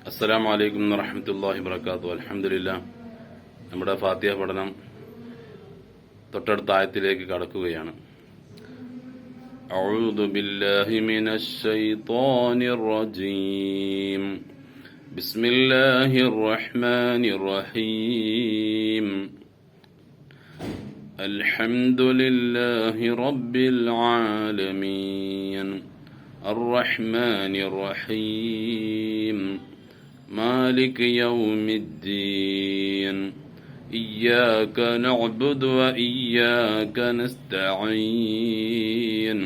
അസ്സലാമു അലൈക്കും വറഹ്മത്തുള്ളാഹി വബറകാതുഹു. അൽഹംദുലില്ലാഹ്. നമ്മുടെ ഫാത്തിഹ പഠനം തൊട്ടടുത്ത ആയത്തിലേക്ക് കടക്കുകയാണ്. അഊദു ബില്ലാഹി മിനശ് ശൈത്വാനിർ റജീം. ബിസ്മില്ലാഹിർ റഹ്മാനിർ റഹീം. അൽഹംദുലില്ലാഹി റബ്ബിൽ ആലമീൻ. അർറഹ്മാനിർ റഹീം. مالك يوم الدين. إياك نعبد وإياك نستعين.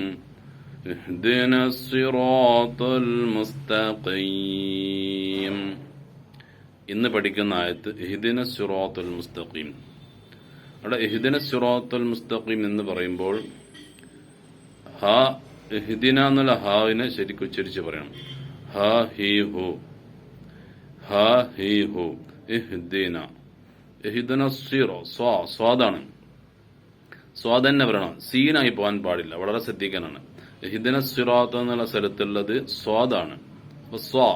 اهدنا الصراط المستقيم. ഇന്ന് പഠിക്കുന്ന ആയത്ത് ഇഹ്ദിന സിറാത്തുൽ മുസ്തഖീം. അവിടെ ഇഹ്ദിന സിറാത്തുൽ മുസ്തഖീം എന്ന് പറയുമ്പോൾ ഹാ ഇഹ്ദിന എന്നുള്ള ഹാവിനെ ശരിക്കും ഉച്ചരിച്ച് പറയണം. ഹാ ഹി ഹു ഹാ ഹി ഹു ഇഹ്ദിന. ഇഹ്ദിന സിറോ സ്വാദാണ്. സ്വാദ് തന്നെ പറയണം, സീനായി പോകാൻ പാടില്ല. വളരെ ശ്രദ്ധിക്കാനാണ്. ഇഹ്ദിന സിറാത്ത് എന്നുള്ള സ്ഥലത്തുള്ളത് സ്വാദാണ്. സോ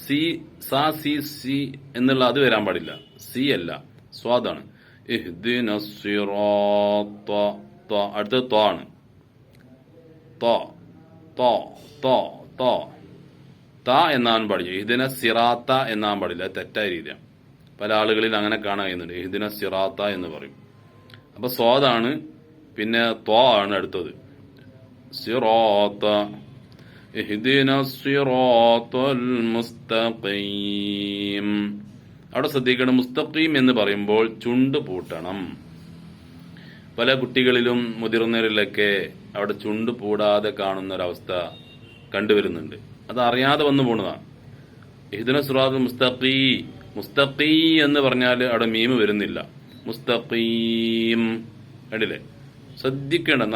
സി സാ സി സി എന്നുള്ള അത് വരാൻ പാടില്ല. സി അല്ല, സ്വാദാണ്. ഇഹ്ദിന സിറാത്ത. അടുത്തത് ത്വ ആണ്. ത്വ ത എന്നാൻ പാടില്ല. ഇഹ്ദിന സിറാത്ത എന്നാൻ പാടില്ല. തെറ്റായ രീതിയാണ്. പല ആളുകളിൽ അങ്ങനെ കാണാൻ കഴിയുന്നുണ്ട്. ഇഹ്ദിന സിറാത്ത എന്ന് പറയും. അപ്പൊ സ്വാദാണ്. പിന്നെ ത്വ ആണ് അടുത്തത്. സിറാത്ത. ഇഹ്ദിന സിറാത്തൽ മുസ്തഖീം. അവിടെ ശ്രദ്ധിക്കണം, മുസ്തഖീം എന്ന് പറയുമ്പോൾ ചുണ്ട് പൂട്ടണം. പല കുട്ടികളിലും മുതിർന്നവരിലൊക്കെ അവിടെ ചുണ്ട് പൂടാതെ കാണുന്ന ഒരവസ്ഥ കണ്ടുവരുന്നുണ്ട്. അത് അറിയാതെ വന്നു പോണതാണ്. ഇഹ്ദിന സിറാത്തുൽ മുസ്തഖീ എന്ന് പറഞ്ഞാൽ അവിടെ മീമ് വരുന്നില്ല. മുസ്തഖീം കണ്ടില്ലേ?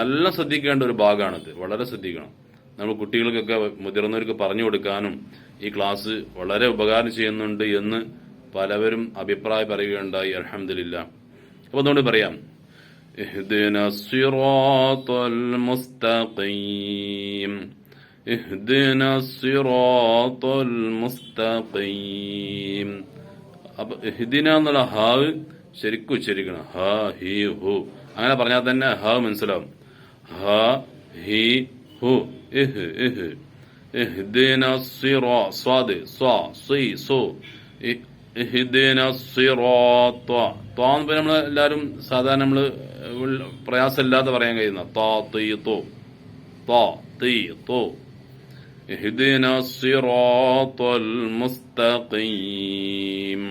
നല്ല ശ്രദ്ധിക്കേണ്ട ഒരു ഭാഗമാണിത്. വളരെ ശ്രദ്ധിക്കണം. നമ്മൾ കുട്ടികൾക്കൊക്കെ മുതിർന്നവർക്ക് പറഞ്ഞു കൊടുക്കാനും ഈ ക്ലാസ് വളരെ ഉപകാരം ചെയ്യുന്നുണ്ട് എന്ന് പലവരും അഭിപ്രായം പറയുകയുണ്ടായി. അൽഹംദുലില്ലാഹ്. അപ്പൊ അതുകൊണ്ട് പറയാം, ഇഹ്ദിന സിറാത്തുൽ മുസ്തഖീം. ഇഹ്ദിന സിറാത്തുൽ മുസ്തഖീം. അപ്പൊ ഇഹ്ദിന എന്നുള്ള ഹാവ് ശരിക്കും ഉച്ചരിക്കണം. ഹാ ഹി ഹു. അങ്ങനെ പറഞ്ഞാൽ തന്നെ ഹാ മനസ്സിലാവും. ഹാ ഹി ഹു ഇഹ് ഇഹ്. ഇഹ്ദിന സിറാ സ്വാദ് സ്വാ സി സോ. ഇഹ്ദിന സിറാത്ത. ത്വാന്ന് നമ്മൾ എല്ലാവരും സാധാരണ നമ്മള് പ്രയാസമില്ലാതെ പറയാൻ കഴിയുന്ന താ തീ തോ. താ തീ തോ. ഇഹ്ദിന സിറാത്തുൽ മുസ്തഖീം.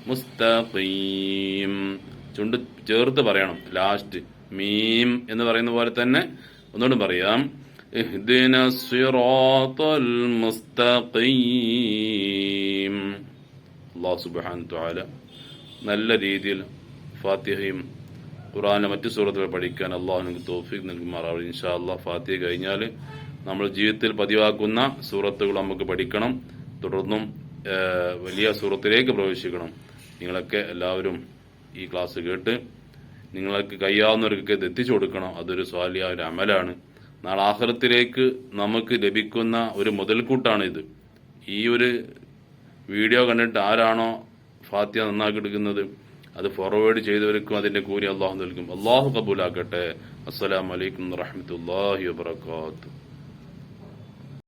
മുസ്തഖീം ചുണ്ട് ചേർത്ത് പറയണം. ലാസ്റ്റ് മീം എന്ന് പറയുന്ന പോലെ തന്നെ ഒന്നുകൂടി പറയാം. ഇഹ്ദിന സിറാത്തുൽ മുസ്തഖീം. അല്ലാഹു സുബ്ഹാനഹു വതആല നല്ല രീതിയിൽ ഫാത്തിഹയും ഖുർആനിലെ മറ്റു സൂറത്തുകൾ പഠിക്കാൻ അല്ലാഹു നമുക്ക് തൗഫീഖ് നൽകുമാറാവട്ടെ. ഇൻഷാ അല്ലാഹ്. ഫാത്തിഹ കഴിഞ്ഞാൽ നമ്മൾ ജീവിതത്തിൽ പതിവാക്കുന്ന സൂറത്തുകൾ നമുക്ക് പഠിക്കണം. തുടർന്നും വലിയ സൂറത്തിലേക്ക് പ്രവേശിക്കണം. നിങ്ങളൊക്കെ എല്ലാവരും ഈ ക്ലാസ് കേട്ട് നിങ്ങൾക്ക് കഴിയാവുന്നവർക്കൊക്കെ ഇത് എത്തിച്ചു കൊടുക്കണം. അതൊരു സ്വാലിയായ ഒരു അമലാണ്. നാളെ ആഖിറത്തിലേക്ക് നമുക്ക് ലഭിക്കുന്ന ഒരു മുതൽക്കൂട്ടാണ് ഇത്. ഈ ഒരു വീഡിയോ കണ്ടിട്ട് ആരാണോ ഫാത്തിഹ നന്നാക്കി എടുക്കുന്നത് അത് ഫോർവേഡ് ചെയ്തവർക്കും അതിന്റെ കൂലി അള്ളാഹു നൽകും. അള്ളാഹു കബൂലാക്കട്ടെ. അസ്സലാമു അലൈക്കും വറഹ്മത്തുള്ളാഹി വബറകാതുഹു.